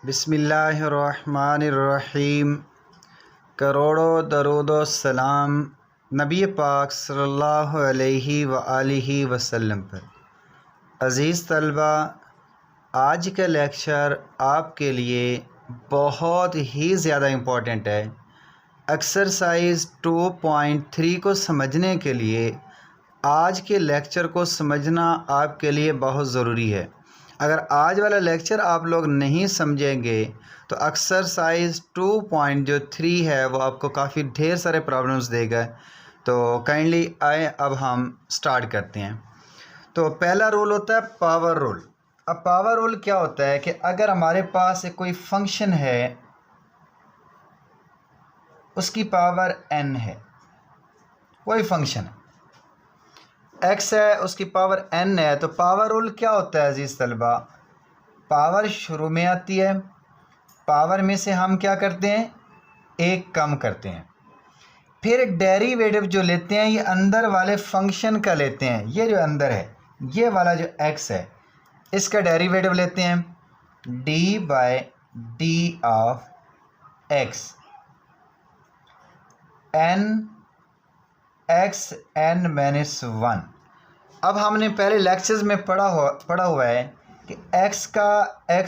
बिस्मिल्लाहिर्रहमानिर्रहीम। करोड़ों दरूद व सलाम नबी पाक सल्लल्लाहु अलैहि व आलिहि वसल्लम पर। अज़ीज़ तलबा, आज का लेक्चर आपके लिए बहुत ही ज़्यादा इम्पोर्टेंट है। एक्सरसाइज 2.3 को समझने के लिए आज के लेक्चर को समझना आपके लिए बहुत ज़रूरी है। अगर आज वाला लेक्चर आप लोग नहीं समझेंगे तो एक्सरसाइज 2.3 है वो आपको काफ़ी ढेर सारे प्रॉब्लम्स देगा। तो काइंडली आए अब हम स्टार्ट करते हैं। तो पहला रूल होता है पावर रूल। अब पावर रूल क्या होता है कि अगर हमारे पास कोई फंक्शन है उसकी पावर n है, कोई फंक्शन x है उसकी पावर n है, तो पावर रूल क्या होता है अजीज़ तलबा? पावर शुरू में आती है, पावर में से हम क्या करते हैं, एक कम करते हैं, फिर डेरिवेटिव जो लेते हैं ये अंदर वाले फंक्शन का लेते हैं। ये जो अंदर है ये वाला जो x है इसका डेरिवेटिव लेते हैं d/d ऑफ x n(x(n-1). अब हमने पहले लेक्चर्स में पढ़ा हुआ है कि x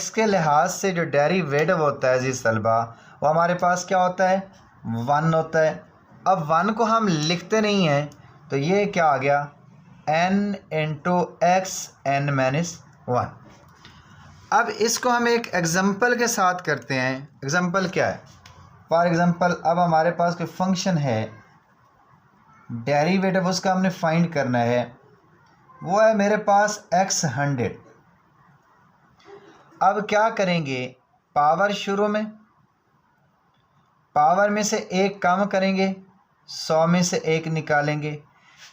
के लिहाज से जो डेरिवेटिव होता है अजीज़ तलबा वो हमारे पास क्या होता है, 1 होता है। अब 1 को हम लिखते नहीं हैं तो ये क्या आ गया, n इंटू एक्स n-1। अब इसको हम एक एग्जांपल के साथ करते हैं। एग्जांपल क्या है? फॉर एग्जांपल अब हमारे पास कोई फंक्शन है, डेरिवेटिव उसका हमने फाइंड करना है, वो है मेरे पास x100। अब क्या करेंगे, पावर शुरू में, पावर में से एक कम करेंगे, 100 में से एक निकालेंगे,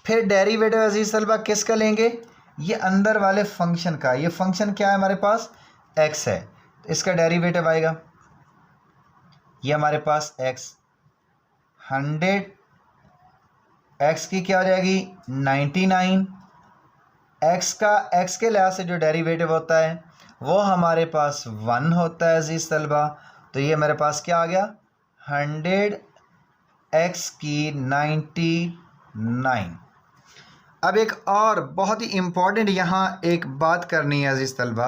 फिर डेरिवेटिव अजीज़ तलबा किसका लेंगे, ये अंदर वाले फंक्शन का। ये फंक्शन क्या है हमारे पास, x है, तो इसका डेरिवेटिव आएगा, ये हमारे पास x100, x की क्या हो जाएगी 99, x के लिहाज से जो डेरिवेटिव होता है वो हमारे पास 1 होता है अजीज़ तलबा। तो ये मेरे पास क्या आ गया, 100 x की 99। अब एक और बहुत ही इम्पॉर्टेंट यहाँ एक बात करनी है अजीज़ तलबा।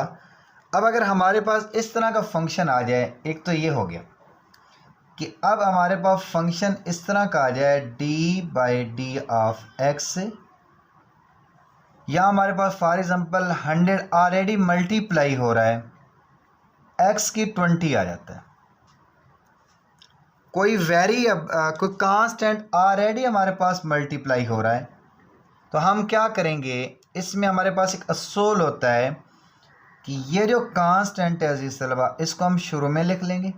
अब अगर हमारे पास इस तरह का फंक्शन आ जाए, एक तो ये हो गया कि अब हमारे पास फंक्शन इस तरह का आ जाए d/d ऑफ x, यहाँ हमारे पास फॉर एग्जांपल 100 ऑलरेडी मल्टीप्लाई हो रहा है, x की 20 आ जाता है, कोई कोई कांस्टेंट ऑलरेडी हमारे पास मल्टीप्लाई हो रहा है। तो हम क्या करेंगे, इसमें हमारे पास एक असूल होता है कि ये जो कांस्टेंट है अजीज़ तलबा इसको हम शुरू में लिख लेंगे,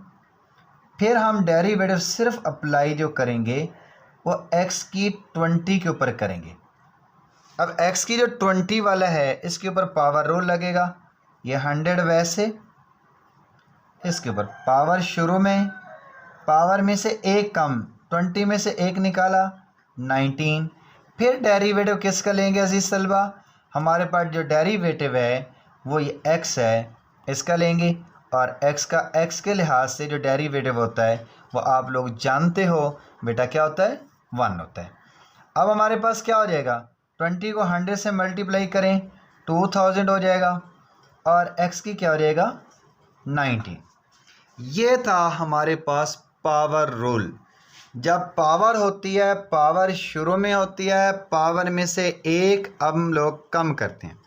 फिर हम डेरिवेटिव सिर्फ अप्लाई जो करेंगे वो x की 20 के ऊपर करेंगे। अब x की जो 20 वाला है इसके ऊपर पावर रूल लगेगा, ये 100 वैसे, इसके ऊपर पावर शुरू में, पावर में से एक कम, 20 में से एक निकाला 19, फिर डेरिवेटिव किसका लेंगे अजीज़ तलबा, हमारे पास जो डेरिवेटिव है वो ये x है, इसका लेंगे, और x के लिहाज से जो डेरिवेटिव होता है वो आप लोग जानते हो बेटा क्या होता है, 1 होता है। अब हमारे पास क्या हो जाएगा, 20 को 100 से मल्टीप्लाई करें 2000 हो जाएगा, और x की क्या हो जाएगा 90। ये था हमारे पास पावर रूल। जब पावर होती है, पावर शुरू में होती है, पावर में से एक अब हम लोग कम करते हैं।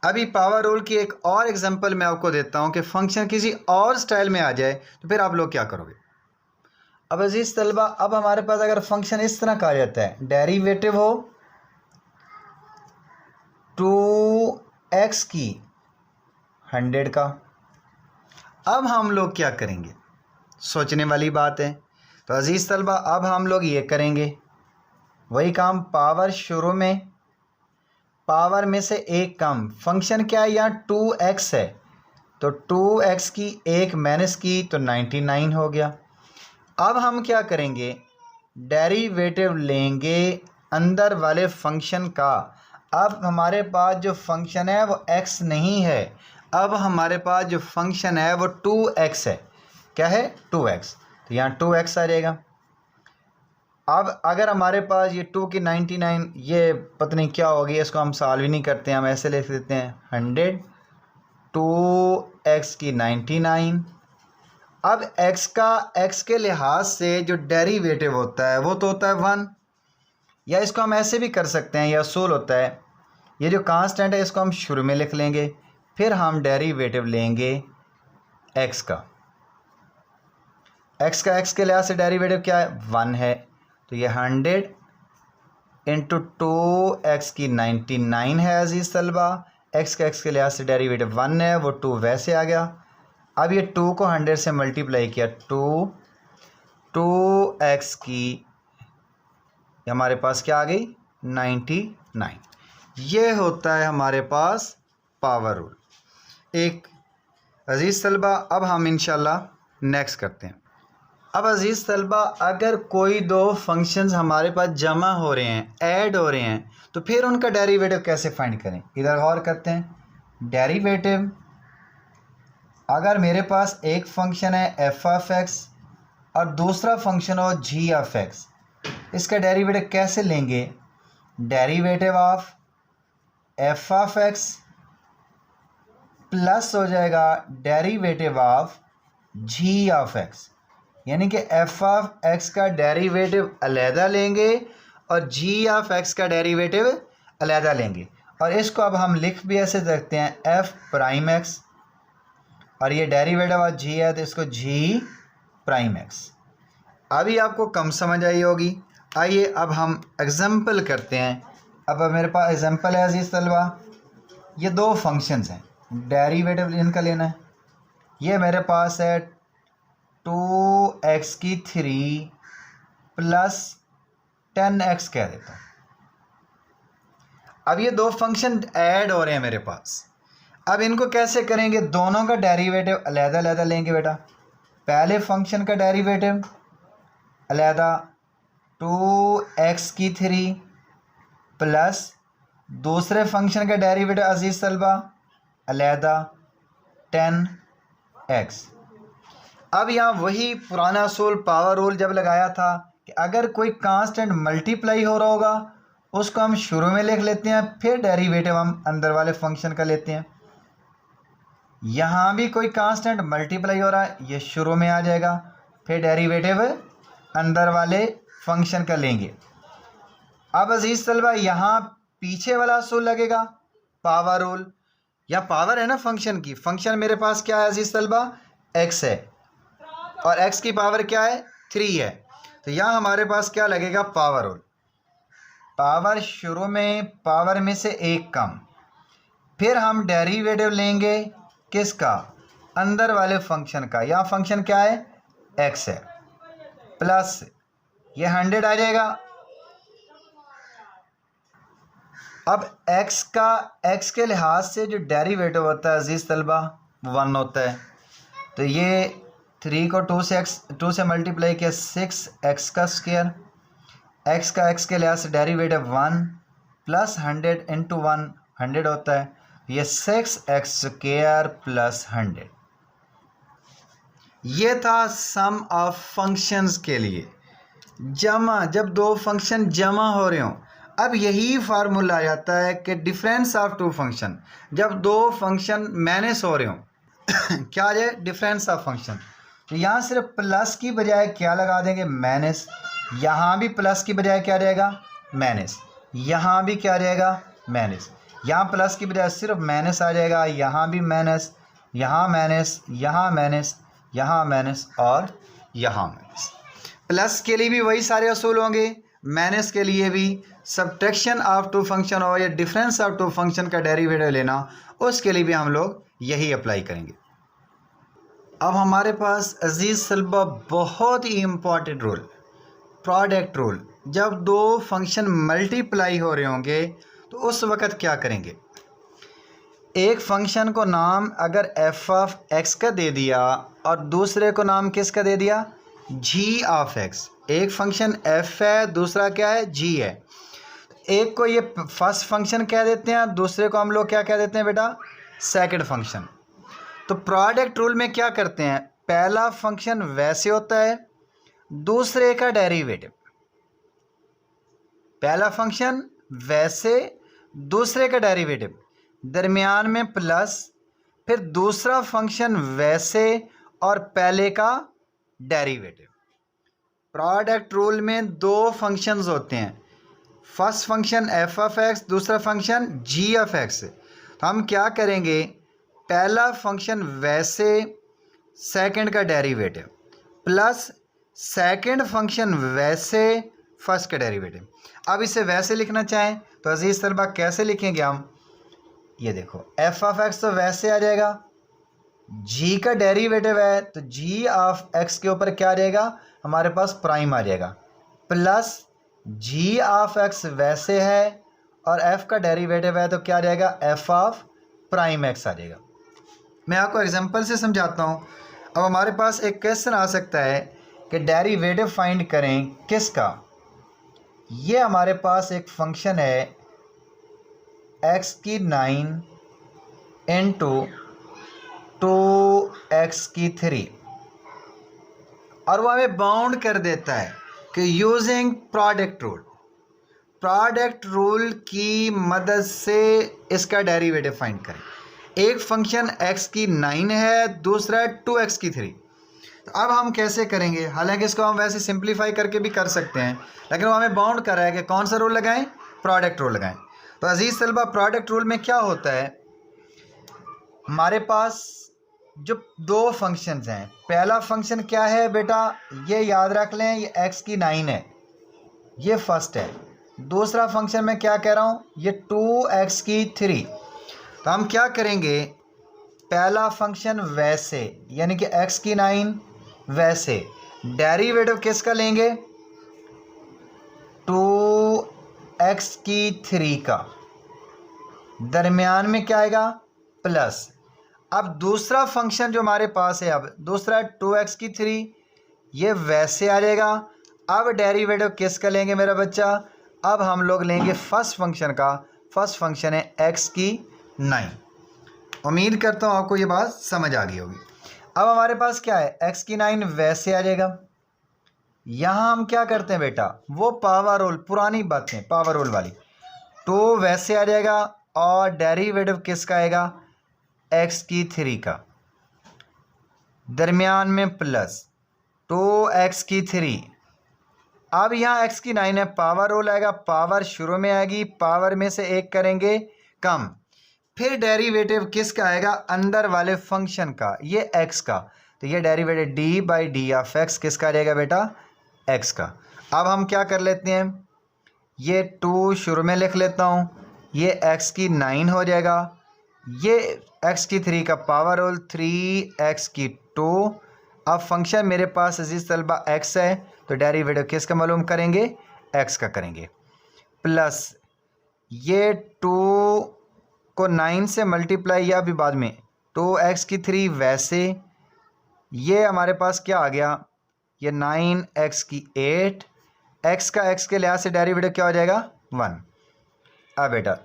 अभी पावर रूल की एक और एग्जांपल मैं आपको देता हूं कि फंक्शन किसी और स्टाइल में आ जाए तो फिर आप लोग क्या करोगे। अब अजीज़ तलबा अब हमारे पास अगर फंक्शन इस तरह का आ जाता है, डेरिवेटिव हो 2x की 100 का, अब हम लोग क्या करेंगे, सोचने वाली बात है। तो अजीज़ तलबा अब हम लोग ये करेंगे वही काम, पावर शुरू में, पावर में से एक कम, फंक्शन क्या है यहाँ 2x है, तो 2x की एक माइनस की तो 99 हो गया। अब हम क्या करेंगे, डेरिवेटिव लेंगे अंदर वाले फंक्शन का। अब हमारे पास जो फंक्शन है वो x नहीं है, अब हमारे पास जो फंक्शन है वो 2x है। क्या है? 2x। तो यहाँ 2x आ जाएगा। अब अगर हमारे पास ये 2 की 99, ये पता नहीं क्या होगी, इसको हम सॉल्व ही नहीं करते हैं, हम ऐसे लिख देते हैं 100 2x की 99। अब x के लिहाज से जो डेरिवेटिव होता है वो तो होता है 1, या इसको हम ऐसे भी कर सकते हैं, यह असूल होता है, ये जो कांस्टेंट है इसको हम शुरू में लिख लेंगे, फिर हम डेरिवेटिव लेंगे x का। x के लिहाज से डेरिवेटिव क्या है? 1 है। तो ये 100 इंटू 2x की 99 है अजीज़ तलबा। x के लिहाज से डेरिवेटिव 1 है, वो 2 वैसे आ गया। अब ये 2 को 100 से मल्टीप्लाई किया, 2x की हमारे पास क्या आ गई? 99। ये होता है हमारे पास पावर रूल। एक अजीज़ तलबा, अब हम इंशाल्लाह नेक्स्ट करते हैं। अब अजीज़ तलबा, अगर कोई दो फंक्शंस हमारे पास जमा हो रहे हैं, ऐड हो रहे हैं, तो फिर उनका डेरिवेटिव कैसे फाइंड करें? इधर गौर करते हैं। डेरिवेटिव, अगर मेरे पास एक फंक्शन है एफ ऑफ एक्स और दूसरा फंक्शन हो जी ऑफ एक्स, इसका डेरिवेटिव कैसे लेंगे? Derivative of f of x plus हो जाएगा derivative of g of x, यानी कि एफ ऑफ एक्स का डेरिवेटिव अलहदा लेंगे और जी ऑफ एक्स का डेरिवेटिव अलहदा लेंगे। और इसको अब हम लिख भी ऐसे सकते हैं एफ प्राइम एक्स, और ये डेरिवेटिव ऑफ जी है तो इसको जी प्राइम एक्स। अभी आपको कम समझ आई होगी। आइए अब हम एग्जांपल करते हैं। अब मेरे पास एग्जांपल है अजीज़ तलबा, ये दो फंक्शंस हैं, डेरिवेटिव इनका लेना है। ये मेरे पास है 2x की 3 प्लस 10x कह देता हूँ। अब ये दो फंक्शन ऐड हो रहे हैं मेरे पास। अब इनको कैसे करेंगे? दोनों का डेरिवेटिव अलहदा अलहदा लेंगे बेटा। पहले फंक्शन का डेरिवेटिव अलहदा 2x की 3 प्लस दूसरे फंक्शन का डेरिवेटिव अजीज़ तलबा अलहदा 10x। अब यहाँ वही पुराना असूल पावर रूल जब लगाया था कि अगर कोई कांस्टेंट मल्टीप्लाई हो रहा होगा उसको हम शुरू में लिख लेते हैं, फिर डेरिवेटिव हम अंदर वाले फंक्शन का लेते हैं। यहाँ भी कोई कांस्टेंट मल्टीप्लाई हो रहा है, ये शुरू में आ जाएगा, फिर डेरिवेटिव अंदर वाले फंक्शन का लेंगे। अब अजीज़ तलबा, यहाँ पीछे वाला असूल लगेगा पावर रूल। या पावर है ना फंक्शन की, फंक्शन मेरे पास क्या है अजीज़ तलबा? x है और x की पावर क्या है? 3 है। तो यहाँ हमारे पास क्या लगेगा? Power rule. पावर शुरू में, पावर में से एक कम, फिर हम डेरिवेटिव लेंगे किसका? अंदर वाले फंक्शन का। यहाँ फंक्शन क्या है? x है, प्लस ये 100 आ जाएगा। अब x के लिहाज से जो डेरिवेटिव होता है अजीज़ तलबा 1 होता है। तो ये 3 को 2 से मल्टीप्लाई किया, 6x का स्क्वायर। x के लिहाज से डेरिवेटिव 1 प्लस 100 इंटू 1 100 होता है। ये 6x स्क्वायर प्लस 100। ये था सम ऑफ फंक्शंस के लिए। जमा, जब दो फंक्शन जमा हो रहे हों, अब यही फार्मूला आ जाता है कि डिफरेंस ऑफ टू फंक्शन, जब दो फंक्शन माइनस हो रहे हों क्या आ जाए? Difference of function. तो यहाँ सिर्फ प्लस की बजाय क्या लगा देंगे? माइनस। यहाँ भी प्लस की बजाय क्या रहेगा? माइनस। यहाँ भी क्या रहेगा? माइनस। यहाँ प्लस की बजाय सिर्फ माइनस आ जाएगा, यहाँ भी माइनस, यहाँ माइनस, यहाँ माइनस, यहाँ माइनस और यहाँ माइनस। प्लस के लिए भी वही सारे असूल होंगे, माइनस के लिए भी। सब्ट्रैक्शन ऑफ टू फंक्शन हो या डिफरेंस ऑफ टू फंक्शन का डेरिवेटिव लेना, उसके लिए भी हम लोग यही अप्लाई करेंगे। अब हमारे पास अजीज़ तलबा बहुत ही इम्पॉर्टेंट रूल, प्रोडक्ट रूल। जब दो फंक्शन मल्टीप्लाई हो रहे होंगे तो उस वक़्त क्या करेंगे? एक फंक्शन को नाम अगर एफ ऑफ एक्स का दे दिया और दूसरे को नाम किसका दे दिया? जी ऑफ एक्स। एक फंक्शन एफ है, दूसरा क्या है? जी है। एक को ये फर्स्ट फंक्शन कह देते हैं, दूसरे को हम लोग क्या कह देते हैं बेटा? Second function. तो प्रोडक्ट रूल में क्या करते हैं, पहला फंक्शन वैसे होता है, दूसरे का डेरिवेटिव, पहला फंक्शन वैसे, दूसरे का डेरिवेटिव, दरमियान में प्लस, फिर दूसरा फंक्शन वैसे और पहले का डेरिवेटिव। प्रोडक्ट रूल में दो फंक्शंस होते हैं, first function F of x, दूसरा फंक्शन जी ऑफ एक्स। तो हम क्या करेंगे, पहला फंक्शन वैसे, सेकंड का डेरिवेटिव, प्लस सेकंड फंक्शन वैसे, फर्स्ट का डेरिवेटिव। अब इसे वैसे लिखना चाहें तो अजीज़ तलबा कैसे लिखेंगे हम, ये देखो एफ ऑफ एक्स तो वैसे आ जाएगा, जी का डेरिवेटिव है तो जी ऑफ एक्स के ऊपर क्या आ जाएगा, हमारे पास प्राइम आ जाएगा, प्लस जी ऑफ एक्स वैसे है और एफ का डेरिवेटिव है तो क्या आ जाएगा, एफ ऑफ प्राइम एक्स आ जाएगा। मैं आपको एग्जांपल से समझाता हूँ। अब हमारे पास एक क्वेश्चन आ सकता है कि डेरिवेटिव फाइंड करें किसका। ये हमारे पास एक फंक्शन है एक्स की 9 इंटू 2x की 3 और वो हमें बाउंड कर देता है कि यूजिंग प्रोडक्ट रूल की मदद से इसका डेरिवेटिव फाइंड करें। एक फंक्शन x की 9 है, दूसरा है 2x की 3। तो अब हम कैसे करेंगे, हालांकि इसको हम वैसे सिंप्लीफाई करके भी कर सकते हैं, लेकिन वो हमें बाउंड कर रहा है कि कौन सा रूल लगाएं, प्रोडक्ट रूल लगाएं। तो अजीज़ तलबा प्रोडक्ट रूल में क्या होता है, हमारे पास जो दो फंक्शंस हैं, पहला फंक्शन क्या है बेटा, ये याद रख लें, ये x की 9 है, ये फर्स्ट है। दूसरा फंक्शन मैं क्या कह रहा हूँ, ये 2x की 3। तो हम क्या करेंगे, पहला फंक्शन वैसे यानी कि x की 9 वैसे, डेरिवेटिव किसका लेंगे, 2x की 3 का, दरमियान में क्या आएगा, प्लस। अब दूसरा फंक्शन जो हमारे पास है, अब दूसरा 2x की 3, ये वैसे आ जाएगा। अब डेरिवेटिव किसका लेंगे मेरा बच्चा, अब हम लोग लेंगे फर्स्ट फंक्शन का, फर्स्ट फंक्शन है x की 9। उम्मीद करता हूँ आपको ये बात समझ आ गई होगी। अब हमारे पास क्या है, x की 9 वैसे आ जाएगा। यहाँ हम क्या करते हैं बेटा, वो पावर रूल, पुरानी बातें पावर रूल वाली, 2 वैसे आ जाएगा और डेरिवेटिव किसका आएगा, x की 3 का, दरमियान में प्लस 2x की 3। अब यहाँ x की 9 है, पावर रूल आएगा, पावर शुरू में आएगी, पावर में से एक करेंगे कम, फिर डेरिवेटिव किसका आएगा, अंदर वाले फंक्शन का, ये x का, तो ये derivative D by D of x किसका आ जाएगा बेटा, x का। अब हम क्या कर लेते हैं, ये 2 शुरू में लिख लेता हूँ, ये x की 9 हो जाएगा, ये x की 3 का पावर रूल 3x की 2। अब फंक्शन मेरे पास अजीज़ तलबा x है तो डेरिवेटिव किसका मालूम करेंगे, x का करेंगे, प्लस ये 2 को 9 से मल्टीप्लाई, या अभी बाद में 2x की 3 वैसे, ये हमारे पास क्या आ गया, ये 9x की 8, x का x के लिहाज से डेरिवेटिव क्या हो जाएगा, 1। अब बेटा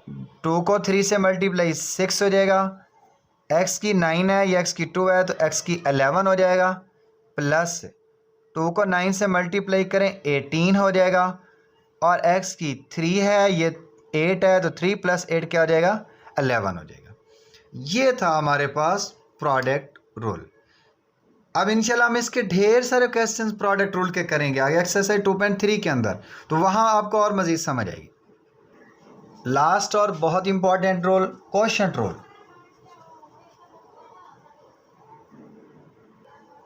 2 को 3 से मल्टीप्लाई 6 हो जाएगा, x की 9 है, ये x की 2 है तो x की 11 हो जाएगा, प्लस 2 को 9 से मल्टीप्लाई करें 18 हो जाएगा, और x की 3 है, ये 8 है तो 3 प्लस 8 क्या हो जाएगा, 11 हो जाएगा। ये था हमारे पास प्रोडक्ट रूल। अब इंशाल्लाह हम इसके ढेर सारे क्वेश्चंस प्रोडक्ट रूल के करेंगे आगे एक्सरसाइज 2.3 के अंदर, तो वहाँ आपको और मज़ीद समझ आएगी। लास्ट और बहुत important rule, quotient rule.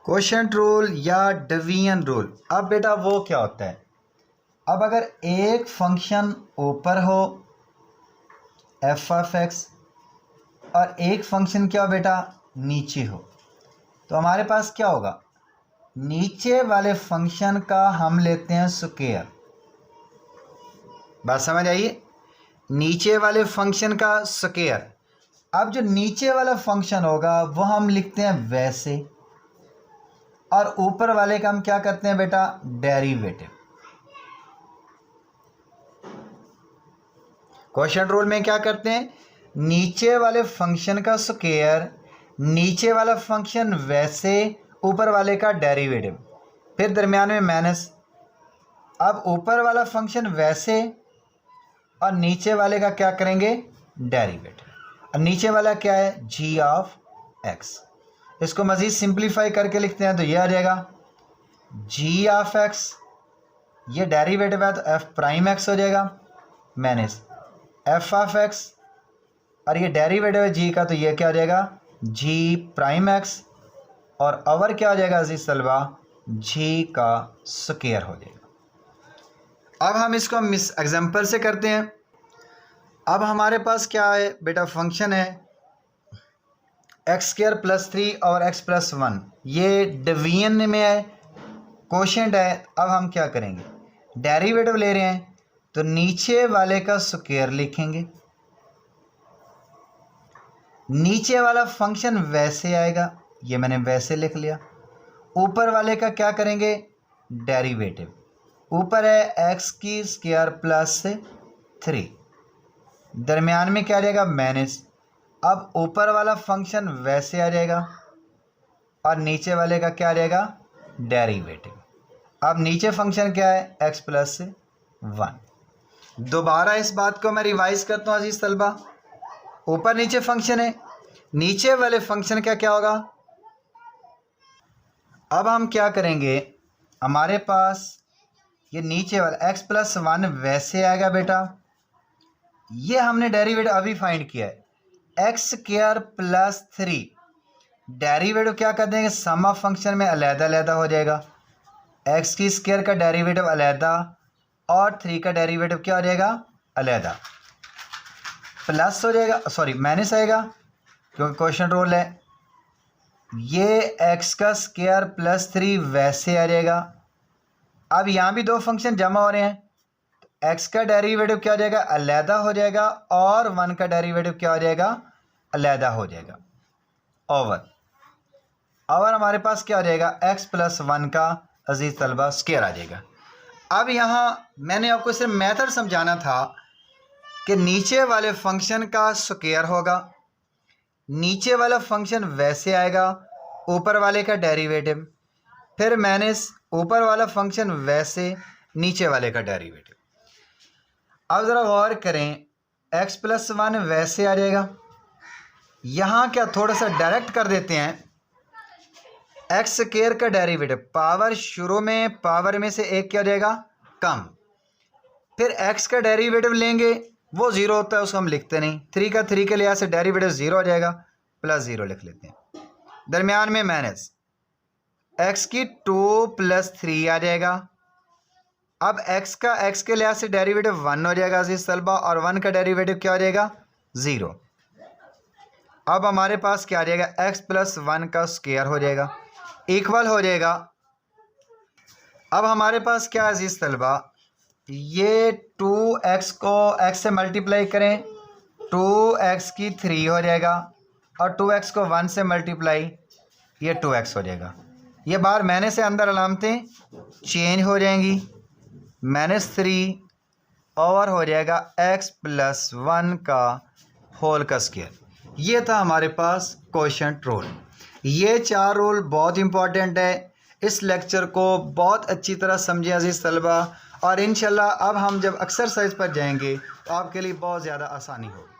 Quotient rule या डिवीजन रूल। अब बेटा वो क्या होता है, अब अगर एक फंक्शन ऊपर हो एफ ऑफ एक्स और एक फंक्शन क्या हो बेटा नीचे हो, तो हमारे पास क्या होगा, नीचे वाले फंक्शन का हम लेते हैं स्क्वायर। बात समझ आइए, नीचे वाले फंक्शन का स्क्वायर। अब जो नीचे वाला फंक्शन होगा वो हम लिखते हैं वैसे, और ऊपर वाले का हम क्या करते हैं बेटा, डेरिवेटिव। क्वोशंट रूल में क्या करते हैं, नीचे वाले फंक्शन का स्क्वायर नीचे वाला फंक्शन वैसे ऊपर वाले का डेरिवेटिव, फिर दरमियान में माइनस। अब ऊपर वाला फंक्शन वैसे और नीचे वाले का क्या करेंगे, डेरिवेटिव। और नीचे वाला क्या है, g ऑफ x। इसको मज़ीद सिंप्लीफाई करके लिखते हैं तो ये आ जाएगा g ऑफ x, ये डेरिवेटिव है तो f प्राइम x हो जाएगा माइनस f ऑफ x, और ये डेरिवेटिव है g का तो ये क्या हो जाएगा, g प्राइम x, और ओवर क्या हो जाएगा अजीज तलबा, g का स्क्वायर हो जाएगा। अब हम इसको मिस एग्जांपल से करते हैं। अब हमारे पास क्या है बेटा, फंक्शन है x² + 3 और x + 1, ये डिवीजन में है, कोशेंट है। अब हम क्या करेंगे, डेरिवेटिव ले रहे हैं तो नीचे वाले का स्क्वायर लिखेंगे, नीचे वाला फंक्शन वैसे आएगा, ये मैंने वैसे लिख लिया। ऊपर वाले का क्या करेंगे, डेरिवेटिव। ऊपर है x² + 3, दरमियान में क्या आ जाएगा, माइनस। अब ऊपर वाला फंक्शन वैसे आ जाएगा और नीचे वाले का क्या आ जाएगा, डेरिवेटिव। अब नीचे फंक्शन क्या है, x + 1। दोबारा इस बात को मैं रिवाइज करता हूँ अजीज तलबा, ऊपर नीचे फंक्शन है, नीचे वाले फंक्शन का क्या होगा। अब हम क्या करेंगे, हमारे पास ये नीचे वाला x + 1 वैसे आएगा बेटा, ये हमने डेरिवेटिव अभी फाइंड किया है, x² + 3। डेरिवेटिव क्या कर देंगे, सम ऑफ फंक्शन में अलहदा अलहदा हो जाएगा, x² का डेरिवेटिव अलहदा और 3 का डेरिवेटिव क्या हो जाएगा, अलहदा, प्लस हो जाएगा, सॉरी माइनस आएगा क्योंकि क्वेश्चन रूल है। ये x² + 3 वैसे आ जाएगा। अब यहाँ भी दो फंक्शन जमा हो रहे हैं, x का डेरिवेटिव क्या हो जाएगा, अलहदा हो जाएगा, और 1 का डेरिवेटिव क्या हो जाएगा, अलहदा हो जाएगा, ओवर हमारे पास क्या हो जाएगा, x + 1 का अजीज तलबा स्क्वायर आ जाएगा। अब यहाँ मैंने आपको सिर्फ मेथड समझाना था कि नीचे वाले फंक्शन का स्क्वायर होगा, नीचे वाला फंक्शन वैसे आएगा, ऊपर वाले का डेरिवेटिव, फिर माइनस ऊपर वाला फंक्शन वैसे, नीचे वाले का डेरिवेटिव। अब ज़रा गौर करें, x + 1 वैसे आ जाएगा, यहाँ क्या थोड़ा सा डायरेक्ट कर देते हैं, x² का डेरिवेटिव, पावर शुरू में पावर में से एक क्या हो जाएगा, कम, फिर x का डेरिवेटिव लेंगे वो 0 होता है, उसको हम लिखते नहीं, 3 का 3 के लिहाज से डेरिवेटिव 0 हो जाएगा, +0 लिख लेते हैं, दरमियान में माइनस x² + 3 आ जाएगा। अब x का x के लिहाज से डेरिवेटिव 1 हो जाएगा अजीज तलबा, और 1 का डेरिवेटिव क्या हो जाएगा, 0। अब हमारे पास क्या आ जाएगा, x + 1 का स्क्वायर हो जाएगा, इक्वल हो जाएगा। अब हमारे पास क्या अजीज तलबा, ये 2x को x से मल्टीप्लाई करें, 2x³ हो जाएगा, और 2x को 1 से मल्टीप्लाई, ये 2x हो जाएगा। ये बार मैंने से अंदर अलामतें चेंज हो जाएंगी, -3 ओवर हो जाएगा x + 1 का होल का स्क्वायर। ये था हमारे पास कोशेंट रूल। ये 4 रूल बहुत इंपॉर्टेंट है, इस लेक्चर को बहुत अच्छी तरह समझें अजीज़ तलबा, और इंशाल्लाह अब हम जब एक्सरसाइज पर जाएंगे तो आपके लिए बहुत ज़्यादा आसानी होगी।